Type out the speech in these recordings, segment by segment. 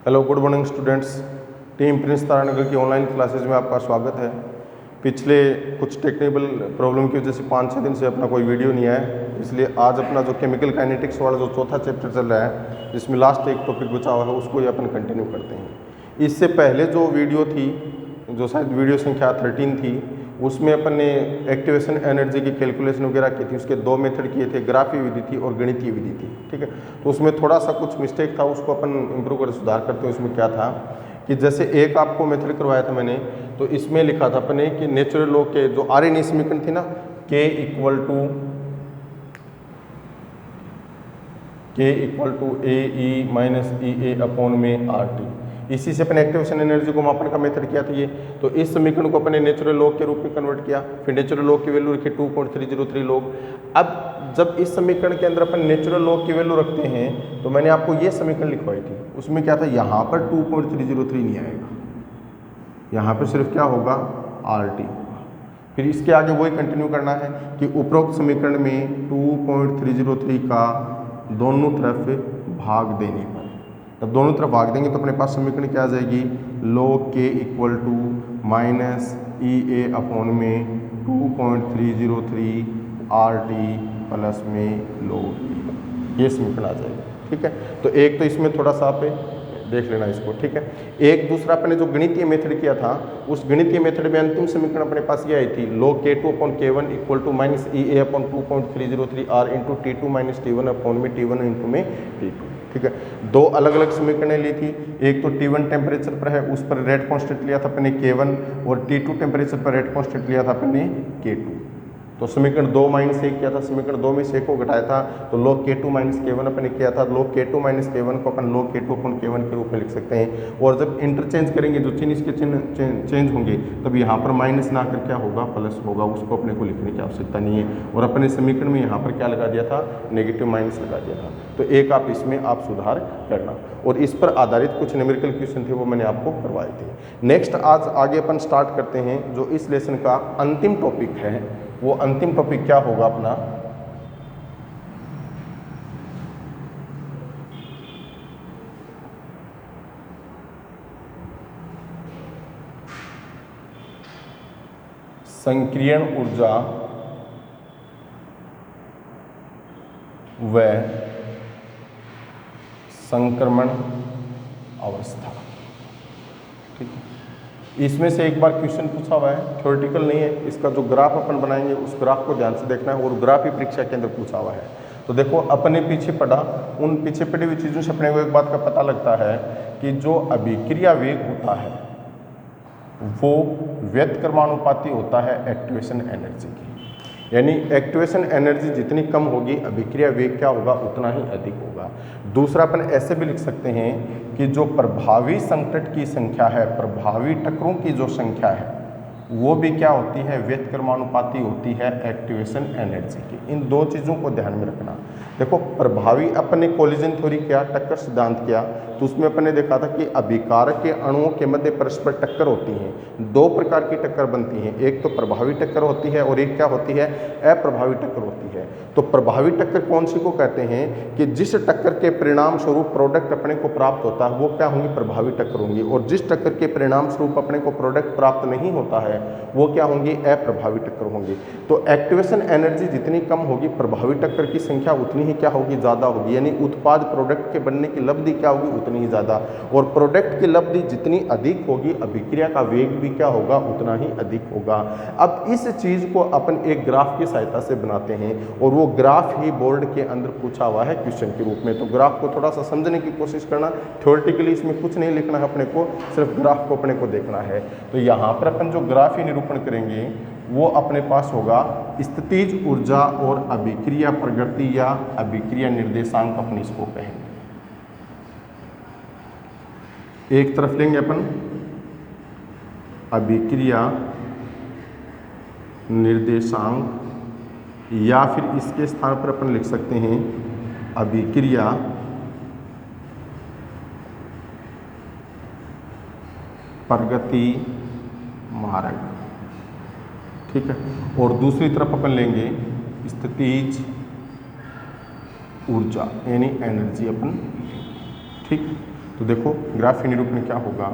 Hello good morning students. Team Prince Taranagar की online classes में आपका स्वागत है। पिछले कुछ टेक्निकल प्रॉब्लम की वजह से 5-6 दिन से अपना कोई वीडियो नहीं आया, इसलिए आज अपना जो केमिकल काइनेटिक्स वाला जो चौथा चैप्टर चल रहा है, जिसमें लास्ट एक टॉपिक बचा हुआ है, उसको ही अपन कंटिन्यू करते हैं। इससे पहले जो वीडियो थी, जो शायद वीडियो संख्या 13 थी, उसमें अपन ने एक्टिवेशन एनर्जी की कैलकुलेशन वगैरह की थी। उसके 2 मेथड किए थे, ग्राफीय विधि थी और गणितीय विधि थी। ठीक है, तो उसमें थोड़ा सा कुछ मिस्टेक था, उसको अपन इम्प्रूव कर सुधार करते हैं। उसमें क्या था कि जैसे एक आपको मेथड करवाया था मैंने, तो इसमें लिखा था अपने कि नेचुरल लॉ के जो आरएनए समीकरण थी ना, K equal to AE minus EA upon में RT, इसी से अपने एक्टिवेशन एनर्जी को मापन का मेथड किया था ये। तो इस समीकरण को अपने नेचुरल लॉग के रूप में कन्वर्ट किया, फिर नेचुरल लॉग की वैल्यू रखी 2.303 लॉग। अब जब इस समीकरण के अंदर अपन नेचुरल लॉग की वैल्यू रखते हैं, तो मैंने आपको ये समीकरण लिखवाई थी, उसमें क्या था, यहाँ पर 2.303 नहीं आएगा, यहाँ पर सिर्फ क्या होगा, RT। फिर इसके आगे वही कंटिन्यू करना है कि उपरोक्त समीकरण में 2.303 का दोनों तरफ भाग देने पर, जब दोनों तरफ भाग देंगे तो अपने पास समीकरण क्या आ जाएगी, log K equal to minus EA upon में 2.303 RT प्लस में log E, ये समीकरण आ जाएगा। ठीक है, तो एक तो इसमें थोड़ा सा आप देख लेना इसको। ठीक है, एक दूसरा अपने जो गणितीय मेथड किया था, उस गणितीय मेथड में अंतिम समीकरण अपने पास ये आई थी, log K2 अपॉन K1 equal to minus EA upon 2.303 R into T2 minus T1 upon में T1 इंटू में T2। ठीक है, दो अलग अलग समीकरणें ली थी। एक तो T1 टेम्परेचर पर है, उस पर रेट कांस्टेंट लिया था अपने K1, और T2 टेम्परेचर पर रेट कांस्टेंट लिया था अपने K2। तो समीकरण 2 माइनस 1 किया था, समीकरण 2 में से 1 को घटाया था, तो log K2 माइनस K1 अपन ने किया था। log K2 माइनस K1 को अपन log K2 अपन K1 के रूप में लिख सकते हैं। और जब इंटरचेंज करेंगे, जो चिन्ह इसके चिन्ह चेंज होंगे, तब यहाँ पर माइनस ना आकर क्या होगा, प्लस होगा। उसको अपने को लिखने की आवश्यकता नहीं है। और अपने समीकरण में यहाँ पर क्या लगा दिया था, नेगेटिव माइनस लगा दिया था। तो एक आप इसमें आप सुधार करना, और इस पर आधारित कुछ न्यूमेरिकल क्वेश्चन थे, वो मैंने आपको करवाए थे। नेक्स्ट आज आगे अपन स्टार्ट करते हैं, जो इस लेसन का अंतिम टॉपिक है। वो अंतिम टॉपिक क्या होगा अपना, संक्रियण ऊर्जा व संक्रमण अवस्था। ठीक है, इसमें से एक बार क्वेश्चन पूछा हुआ है, थ्योरेटिकल नहीं है। इसका जो ग्राफ अपन बनाएंगे, उस ग्राफ को ध्यान से देखना है, और ग्राफ ही परीक्षा के अंदर पूछा हुआ है। तो देखो, अपने पीछे पढ़ा, उन पीछे पड़ी हुई चीज़ों से अपने को एक बात का पता लगता है कि जो अभिक्रिया वेग होता है, वो व्यतक्रमानुपाती होता है एक्टिवेशन एनर्जी की। यानी एक्टिवेशन एनर्जी जितनी कम होगी, अभिक्रिया वेग क्या होगा, उतना ही अधिक होगा। दूसरा अपन ऐसे भी लिख सकते हैं कि जो प्रभावी संकट की संख्या है, प्रभावी टक्करों की जो संख्या है, वो भी क्या होती है, व्यतक्रमानुपाती होती है एक्टिवेशन एनर्जी की। इन दो चीज़ों को ध्यान में रखना। देखो, प्रभावी अपने कोलिजन थ्योरी किया, टक्कर सिद्धांत किया, तो उसमें अपने देखा था कि अभिकारक के अणुओं के मध्य परस्पर टक्कर होती है। दो प्रकार की टक्कर बनती है, एक तो प्रभावी टक्कर होती है, और एक क्या होती है, अप्रभावी टक्कर होती है। तो प्रभावी टक्कर कौन सी को कहते हैं कि जिस टक्कर के परिणाम स्वरूप प्रोडक्ट अपने को प्राप्त होता है, वो क्या होंगी, प्रभावी टक्कर होंगी। और जिस टक्कर के परिणाम स्वरूप अपने को प्रोडक्ट प्राप्त नहीं होता है, वो क्या होंगी, अप्रभावी टक्कर होंगी। तो एक्टिवेशन एनर्जी जितनी कम होगी, प्रभावी टक्कर की संख्या उतनी ही क्या होगी, ज़्यादा होगी। यानी उत्पाद प्रोडक्ट के बनने की लब्धि क्या होगी, उतनी ही ज़्यादा। और प्रोडक्ट की लब्धि जितनी अधिक होगी, अभिक्रिया का वेग भी क्या होगा, उतना ही अधिक होगा। अब इस चीज़ को अपन एक ग्राफ की सहायता से बनाते हैं, और वो ग्राफ ही बोर्ड के अंदर पूछा हुआ है क्वेश्चन के रूप में। तो ग्राफ को थोड़ा सा समझने की कोशिश करना, थ्योरेटिकली इसमें कुछ नहीं लिखना है अपने को, सिर्फ ग्राफ को अपने को देखना है। तो यहाँ पर अपन जो ग्राफ ही निरूपण करेंगे, वो अपने पास होगा स्थितिज ऊर्जा और अभिक्रिया प्रगति या अभिक्रिया निर्देशांक, अपन इसको कहेंगे। एक तरफ लेंगे अपन अभिक्रिया निर्देशांक, या फिर इसके स्थान पर अपन लिख सकते हैं अभिक्रिया प्रगति मार्ग। ठीक है, और दूसरी तरफ अपन लेंगे स्थितिज ऊर्जा, यानी एनर्जी अपन। ठीक, तो देखो ग्राफीय निरूपण क्या होगा,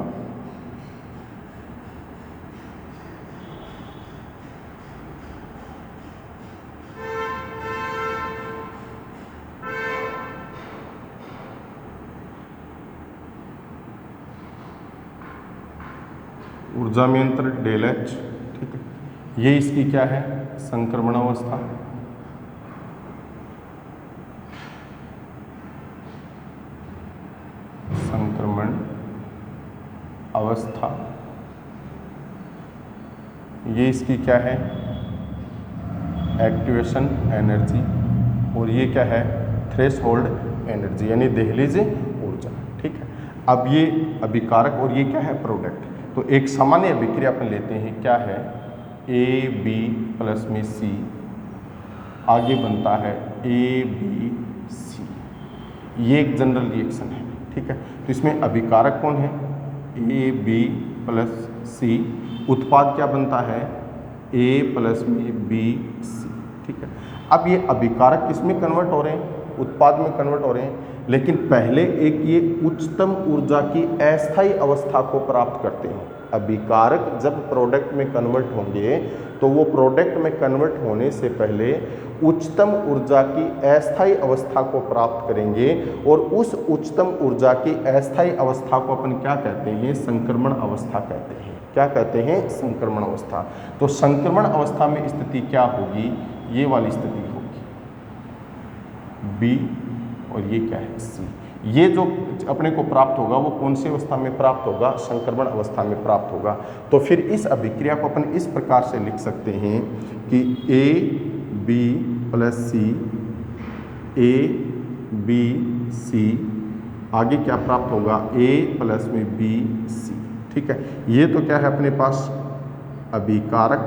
ऊर्जा में अंतर डेल एच, ठीक है। ये इसकी क्या है, संक्रमण अवस्था। संक्रमण अवस्था, ये इसकी क्या है, एक्टिवेशन एनर्जी, और ये क्या है, थ्रेशहोल्ड एनर्जी यानी दहलीज ऊर्जा, ठीक है। अब ये अभिकारक और ये क्या है, प्रोडक्ट। तो एक सामान्य अभिक्रिया अपन लेते हैं, क्या है, ए बी प्लस में सी, आगे बनता है ए बी सी, ये एक जनरल रिएक्शन है, ठीक है। तो इसमें अभिकारक कौन है, ए बी प्लस सी, उत्पाद क्या बनता है, ए प्लस में बी सी, ठीक है। अब ये अभिकारक किसमें कन्वर्ट हो रहे हैं, उत्पाद में कन्वर्ट हो रहे हैं, लेकिन पहले एक ये उच्चतम ऊर्जा की अस्थायी अवस्था को प्राप्त करते हैं। अभिकारक जब प्रोडक्ट में कन्वर्ट होंगे तो वो प्रोडक्ट में कन्वर्ट होने से पहले उच्चतम ऊर्जा की अस्थायी अवस्था को प्राप्त करेंगे, और उस उच्चतम ऊर्जा की अस्थायी अवस्था को अपन क्या कहते हैं, संक्रमण अवस्था कहते हैं। क्या कहते हैं, संक्रमण अवस्था। तो संक्रमण अवस्था में स्थिति क्या होगी, ये वाली स्थिति होगी, बी और ये क्या है, सी। ये जो अपने को प्राप्त होगा वो कौन सी अवस्था में प्राप्त होगा, संक्रमण अवस्था में प्राप्त होगा। तो फिर इस अभिक्रिया को अपन इस प्रकार से लिख सकते हैं कि A B plus C, A B C, आगे क्या प्राप्त होगा, ए प्लस में बी सी, ठीक है। ये तो क्या है अपने पास अभिकारक,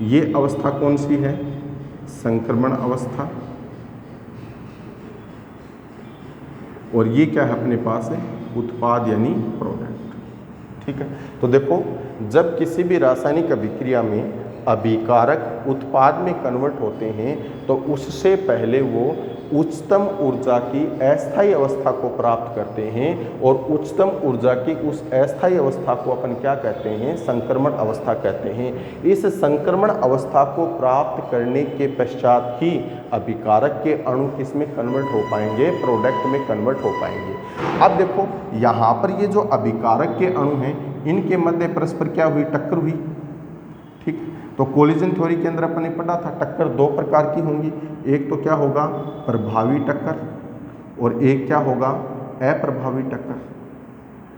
ये अवस्था कौन सी है, संक्रमण अवस्था, और ये क्या है अपने पास है, उत्पाद यानी प्रोडक्ट, ठीक है। तो देखो जब किसी भी रासायनिक अभिक्रिया में अभिकारक उत्पाद में कन्वर्ट होते हैं तो उससे पहले वो उच्चतम ऊर्जा की अस्थायी अवस्था को प्राप्त करते हैं, और उच्चतम ऊर्जा की उस अस्थायी अवस्था को अपन क्या कहते हैं, संक्रमण अवस्था कहते हैं। इस संक्रमण अवस्था को प्राप्त करने के पश्चात ही अभिकारक के अणु किसमें कन्वर्ट हो पाएंगे, प्रोडक्ट में कन्वर्ट हो पाएंगे। अब देखो यहाँ पर ये जो अभिकारक के अणु हैं इनके मध्य परस्पर क्या हुई, टक्कर हुई, ठीक। तो कोलिजन थ्योरी के अंदर अपन ने पढ़ा था टक्कर दो प्रकार की होंगी, एक तो क्या होगा, प्रभावी टक्कर, और एक क्या होगा, अप्रभावी टक्कर,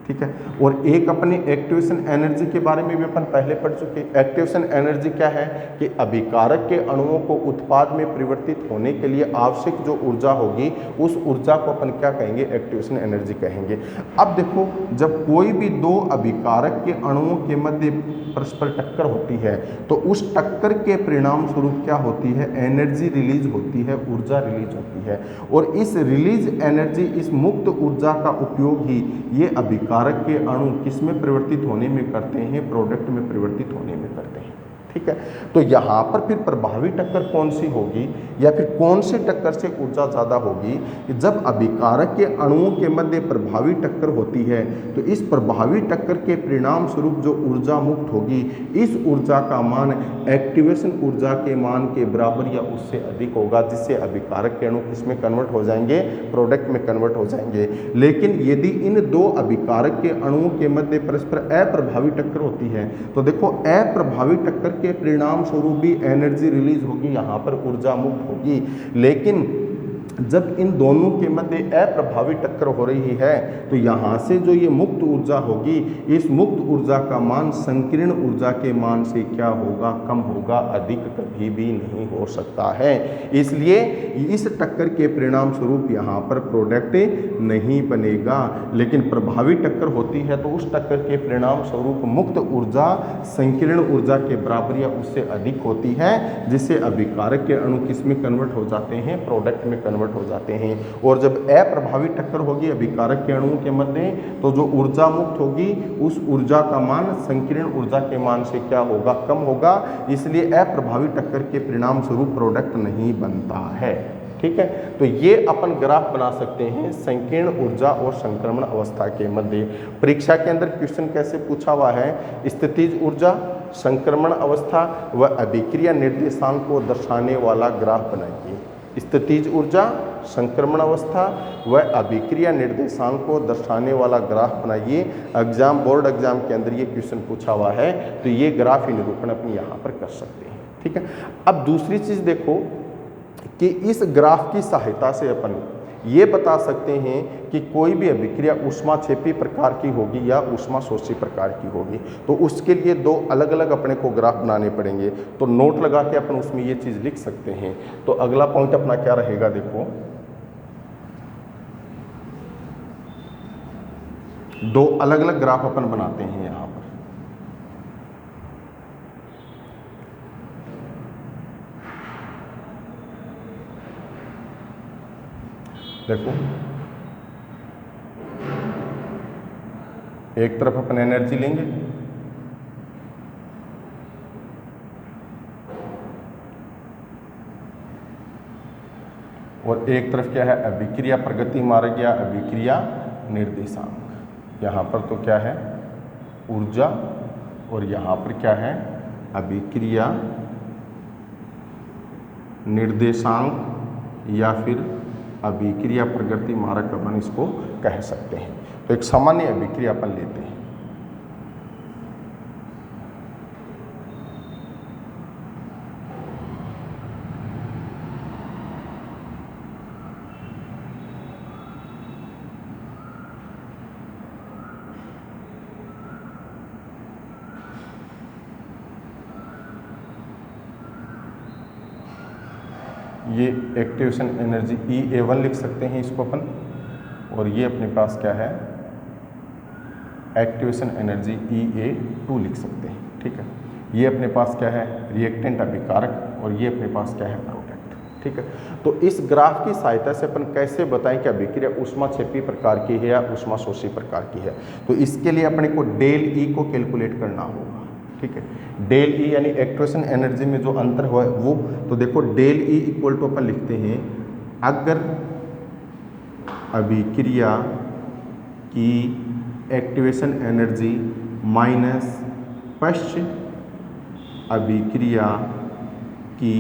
ठीक है। और एक अपने एक्टिवेशन एनर्जी के बारे में भी अपन पहले पढ़ चुके। एक्टिवेशन एनर्जी क्या है कि अभिकारक के अणुओं को उत्पाद में परिवर्तित होने के लिए आवश्यक जो ऊर्जा होगी उस ऊर्जा को अपन क्या कहेंगे, एक्टिवेशन एनर्जी कहेंगे। अब देखो जब कोई भी दो अभिकारक के अणुओं के मध्य परस्पर टक्कर होती है तो उस टक्कर के परिणाम स्वरूप क्या होती है, एनर्जी रिलीज होती है, ऊर्जा रिलीज होती है, और इस रिलीज एनर्जी, इस मुक्त ऊर्जा का उपयोग ही ये अभिकारक के अणु किस में परिवर्तित होने में करते हैं, प्रोडक्ट में परिवर्तित होने में करते हैं, ठीक है। तो यहाँ पर फिर प्रभावी टक्कर कौन सी होगी, या फिर कौन सी टक्कर से ऊर्जा ज़्यादा होगी, कि जब अभिकारक के अणुओं के मध्य प्रभावी टक्कर होती है तो इस प्रभावी टक्कर के परिणाम स्वरूप जो ऊर्जा मुक्त होगी, इस ऊर्जा का मान एक्टिवेशन ऊर्जा के मान के बराबर या उससे अधिक होगा, जिससे अभिकारक के अणु किसमें कन्वर्ट हो जाएंगे, प्रोडक्ट में कन्वर्ट हो जाएंगे। लेकिन यदि इन दो अभिकारक के अणुओं के मध्य परस्पर अप्रभावी टक्कर होती है तो देखो अप्रभावी टक्कर के परिणाम स्वरूप भी एनर्जी रिलीज होगी, यहाँ पर ऊर्जा मुक्त होगी। लेकिन जब इन दोनों के मध्य अप्रभावी टक्कर हो रही है तो यहाँ से जो ये मुक्त ऊर्जा होगी, इस मुक्त ऊर्जा का मान संकीर्ण ऊर्जा के मान से क्या होगा, कम होगा, अधिक कभी भी नहीं हो सकता है। इसलिए इस टक्कर के परिणाम स्वरूप यहाँ पर प्रोडक्ट नहीं बनेगा। लेकिन प्रभावी टक्कर होती है तो उस टक्कर के परिणाम स्वरूप मुक्त ऊर्जा संकीर्ण ऊर्जा के बराबर या उससे अधिक होती है, जिससे अभिकारक के अणु किस में कन्वर्ट हो जाते हैं, प्रोडक्ट में कन्वर्ट हो जाते हैं। और जब अप्रभावी टक्कर होगी अभिकारक के अणुओं के मध्य तो जो ऊर्जा मुक्त होगी उस ऊर्जा का मान संकीर्ण ऊर्जा के मान से क्या होगा, कम होगा। इसलिए अप्रभावी टक्कर के परिणाम स्वरूप प्रोडक्ट नहीं बनता है। ठीक है। तो ये अपन ग्राफ बना सकते हैं संकीर्ण ऊर्जा और संक्रमण अवस्था के मध्य। परीक्षा के अंदर क्वेश्चन कैसे पूछा हुआ है, स्थितिज ऊर्जा, संक्रमण अवस्था व अभिक्रिया निर्देशांक को दर्शाने वाला ग्राफ बनाइए। स्थितिज ऊर्जा, संक्रमण अवस्था व अभिक्रिया निर्देशांक को दर्शाने वाला ग्राफ बनाइए। बोर्ड एग्जाम के अंदर ये क्वेश्चन पूछा हुआ है, तो ये ग्राफ ही निरूपण अपन यहाँ पर कर सकते हैं, ठीक है। अब दूसरी चीज़ देखो कि इस ग्राफ की सहायता से अपन ये बता सकते हैं कि कोई भी अभिक्रिया ऊष्माक्षेपी प्रकार की होगी या ऊष्माशोषी प्रकार की होगी। तो उसके लिए दो अलग अलग अपने को ग्राफ बनाने पड़ेंगे, तो नोट लगा के अपन उसमें ये चीज़ लिख सकते हैं। तो अगला पॉइंट अपना क्या रहेगा, देखो दो अलग अलग ग्राफ अपन बनाते हैं यहाँ पर। देखो एक तरफ अपन एनर्जी लेंगे और एक तरफ क्या है, अभिक्रिया प्रगति मार्ग या अभिक्रिया निर्देशांक। यहाँ पर तो क्या है, ऊर्जा, और यहाँ पर क्या है, अभिक्रिया निर्देशांक या फिर अभिक्रिया प्रगति मारक अपन इसको कह सकते हैं। तो एक सामान्य अभिक्रिया अपन लेते हैं। ये एक्टिवेशन एनर्जी EA1 लिख सकते हैं इसको अपन, और ये अपने पास क्या है, एक्टिवेशन एनर्जी EA2 लिख सकते हैं, ठीक है। ये अपने पास क्या है, रिएक्टेंट अभिकारक, और ये अपने पास क्या है, प्रोडक्ट, ठीक है। तो इस ग्राफ की सहायता से अपन कैसे बताएं कि अभिक्रिया ऊष्माक्षेपी प्रकार की है या ऊष्माशोषी प्रकार की है। तो इसके लिए अपने को डेल E को कैलकुलेट करना होगा, ठीक है। डेल E यानी एक्टिवेशन एनर्जी में जो अंतर हुआ है वो, तो देखो डेल E इक्वल टू अपन लिखते हैं, अगर अभिक्रिया की एक्टिवेशन एनर्जी माइनस पश्च अभिक्रिया की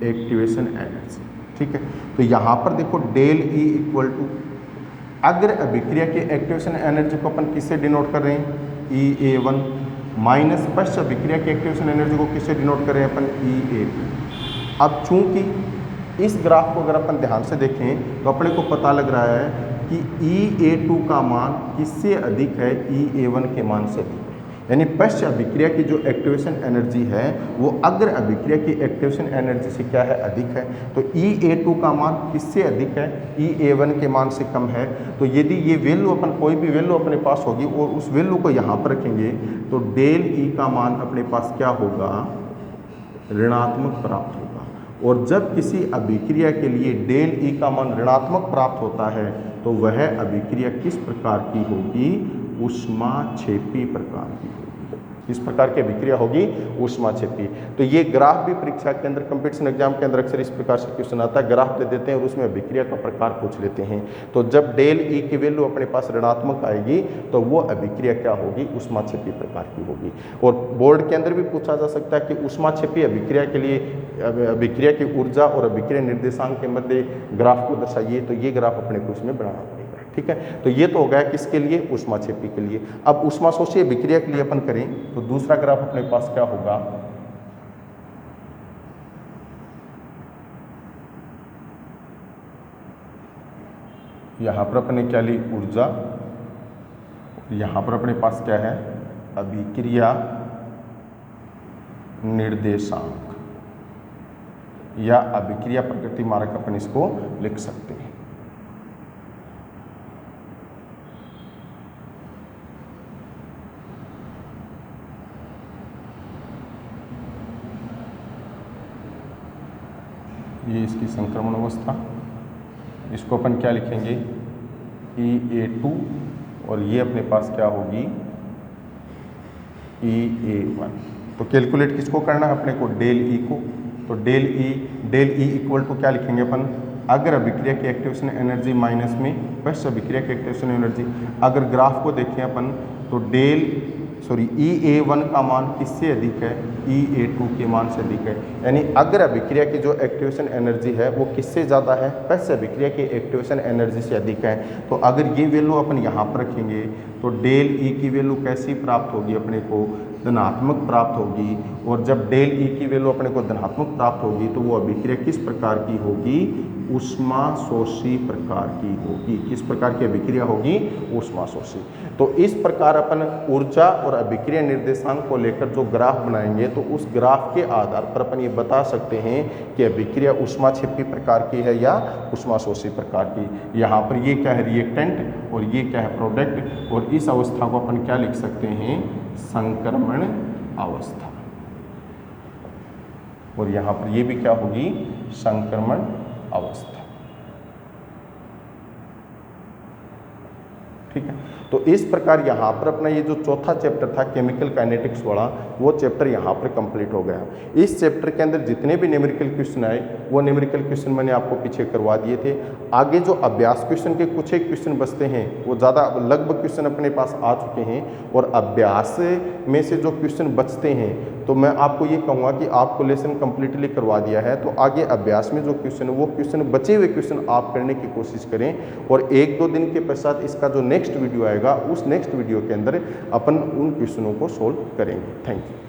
एक्टिवेशन एनर्जी, ठीक है। तो यहाँ पर देखो डेल E इक्वल टू, अगर अभिक्रिया की एक्टिवेशन एनर्जी को अपन किससे डिनोट कर रहे हैं, EA1, माइनस पश्च अभिक्रिया की एक्टिवेशन एनर्जी को किससे डिनोट कर रहे हैं अपन, EA2। अब चूंकि इस ग्राफ को अगर अपन ध्यान से देखें तो अपने को पता लग रहा है कि EA2 का मान किससे अधिक है, EA1 के मान से अधिक है। यानी पश्च अभिक्रिया की जो एक्टिवेशन एनर्जी है वो अग्र अभिक्रिया की एक्टिवेशन एनर्जी से क्या है, अधिक है। तो EA2 का मान किससे अधिक है, EA1 के मान से कम है। तो यदि ये वैल्यू अपन, कोई भी वैल्यू अपने पास होगी और उस वैल्यू को यहाँ पर रखेंगे तो डेल E का मान अपने पास क्या होगा, ऋणात्मक प्राप्त होगा। और जब किसी अभिक्रिया के लिए डेल E का मान ऋणात्मक प्राप्त होता है तो वह अभिक्रिया किस प्रकार की होगी, ऊष्माक्षेपी प्रकार की होगी। किस प्रकार की अभिक्रिया होगी, ऊष्माक्षेपी। तो ये ग्राफ भी परीक्षा के अंदर, कंपटीशन एग्जाम के अंदर अक्सर इस प्रकार से क्वेश्चन आता है, ग्राफ दे देते हैं और उसमें अभिक्रिया का प्रकार पूछ लेते हैं। तो जब डेल E की वैल्यू अपने पास ऋणात्मक आएगी तो वो अभिक्रिया क्या होगी, ऊष्माक्षेपी प्रकार की होगी। और बोर्ड के अंदर भी पूछा जा सकता है कि ऊष्माक्षेपी अभिक्रिया के लिए अभिक्रिया की ऊर्जा और अभिक्रिया निर्देशांक के मध्य ग्राफ को दर्शाइए। तो ये ग्राफ अपने को इसमें बनाना पड़ेगा, ठीक है। तो ये तो हो गया किसके लिए, ऊष्माक्षेपी के लिए। अब ऊष्माशोषी अभिक्रिया के लिए अपन करें तो दूसरा ग्राफ अपने पास क्या होगा, यहां पर अपने क्या ली, ऊर्जा, यहां पर अपने पास क्या है, अभिक्रिया निर्देशांक या अभिक्रिया प्रगति मारक अपन इसको लिख सकते हैं। ये इसकी संक्रमण अवस्था, इसको अपन क्या लिखेंगे, EA2, और ये अपने पास क्या होगी, EA1। तो कैलकुलेट किसको करना है अपने को, डेल E को। तो डेल E इक्वल टू क्या लिखेंगे अपन, अग्र अभिक्रिया की एक्टिवेशन एनर्जी माइनस में पश्च अभिक्रिया की एक्टिवेशन एनर्जी। अगर ग्राफ को देखें अपन तो EA1 का मान किससे अधिक है, EA2 के मान से अधिक है। यानी अग्र अभिक्रिया की जो एक्टिवेशन एनर्जी है वो किससे ज़्यादा है, पश्च अभिक्रिया की एक्टिवेशन एनर्जी से अधिक है। तो अगर ये वैल्यू अपन यहाँ पर रखेंगे तो डेल ई की वैल्यू कैसी प्राप्त होगी, अपने को धनात्मक प्राप्त होगी। और जब डेल ई की वैल्यू अपने को धनात्मक प्राप्त होगी तो वो अभिक्रिया किस प्रकार की होगी, ऊष्मा शोषी प्रकार की होगी। किस प्रकार की अभिक्रिया होगी, ऊष्मा शोषी। तो इस प्रकार अपन ऊर्जा और अभिक्रिया निर्देशांक को लेकर जो ग्राफ बनाएंगे तो उस ग्राफ के आधार पर अपन ये बता सकते हैं कि अभिक्रिया ऊष्मा क्षेपी प्रकार की है या ऊष्मा शोषी प्रकार की। यहाँ पर ये क्या है, रिएक्टेंट, और ये क्या है, प्रोडक्ट। और इस अवस्था को अपन क्या लिख सकते हैं, संक्रमण अवस्था। और यहाँ पर ये भी क्या होगी, संक्रमण अवस्था। ठीक है, तो इस प्रकार यहाँ पर अपना ये जो चौथा चैप्टर था केमिकल काइनेटिक्स वाला, वो चैप्टर यहाँ पर कंप्लीट हो गया। इस चैप्टर के अंदर जितने भी न्यूमेरिकल क्वेश्चन आए वो न्यूमेरिकल क्वेश्चन मैंने आपको पीछे करवा दिए थे। आगे जो अभ्यास क्वेश्चन के कुछ एक क्वेश्चन बचते हैं वो ज़्यादा लगभग क्वेश्चन अपने पास आ चुके हैं। और अभ्यास में से जो क्वेश्चन बचते हैं तो मैं आपको ये कहूँगा कि आपको लेसन कंप्लीटली करवा दिया है, तो आगे अभ्यास में जो क्वेश्चन है वो क्वेश्चन, बचे हुए क्वेश्चन आप करने की कोशिश करें। और 1-2 दिन के पश्चात इसका जो नेक्स्ट वीडियो आएगा उस नेक्स्ट वीडियो के अंदर अपन उन क्वेश्चनों को सोल्व करेंगे। Thank you.